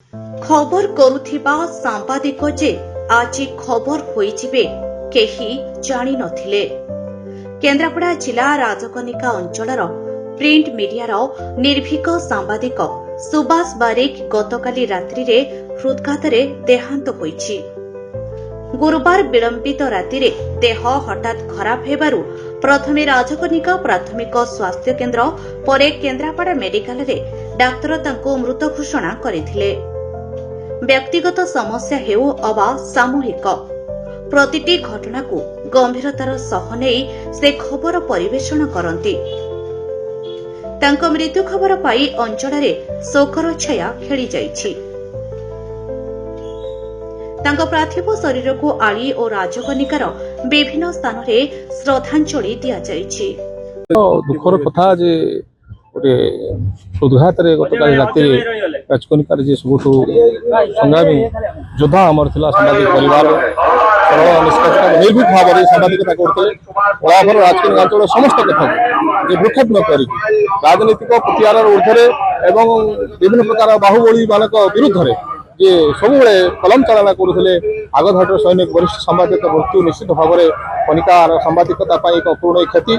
खबर करुथिबा सांबादिक जे आज खबर होइजिबे केही जानि नथिले। केन्द्रापड़ा जिला राजकनिका अंचलर प्रिंट मीडियार निर्भीक सांबादिक सुभाष बारिक गतकाली रात्रिरे हृदघातरे देहांत होइछि। गुरुवार विलंबित रातिरे देह हठात खराब हेबारु प्रथमे राजकनिका प्राथमिक स्वास्थ्य केन्द्र परे केन्द्रापड़ा मेडिकल रे डाक्तर तांको मृत घोषणा करथिले। व्यक्तिगत समस्या हेउ अबा सामूहिक प्रतिटी घटना को गंभीरतार सह नेई से खबर परिवेषण करती। तांको मृत्यु खबर पाई अंचल शोकर छाया खेली जाइछि। तांको पार्थिव शरीर को आली और राजकनिकार विभिन्न स्थान रे श्रद्धांजलि दिया जाइछि। दुखर कथा जे गोटे हृदघात गतकाल राति राजकनिकार जे सब संग्रामी योद्धा आमर थिला सांबादिक परिवार सरल निष्पक्ष निर्भीक भाव में सांबादिकता करते बराबर राजकनिका अंचल समस्त कथा जे भ्रुक्षेप न करी राजनीतिक प्रतिहार ऊर्धरे एवं विभिन्न प्रकार बाहुबली मानक विरुद्ध जे सब कलम चालना करुले आगधाटर सैनिक वरिष्ठ सांबादिक मृत्यु निश्चित भाव में कनिकार सांबादिकता एक अपूर्ण क्षति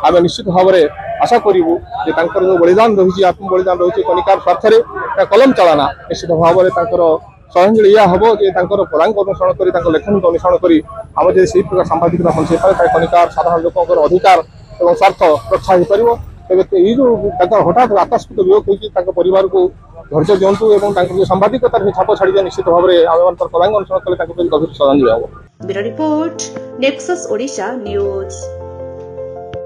आम निश्चित भाव में आशा करूँ जो बलिदान रही आत्म बलिदान रही कनिकार स्वार्थ कलम चालना निश्चित भाव में श्रद्धांजलि या हम जे पदांक अनुसरण कर लेखन को अनुसरण कर आम जो से प्रकार सांबादिकता बंचे पारे कनिकार साधारण लोक अधिकार और स्वार्थ रक्षा हो पार तेज ये जो हठात आकस्मिक वियोग होती परिवार को धैर्य दिंतु और सांबादिकतार छाप छाड़ी निश्चित भाव में आम पदांक अनुसरण कले गभीर श्रद्धांजलि हम। Bureau report nexus Odisha news.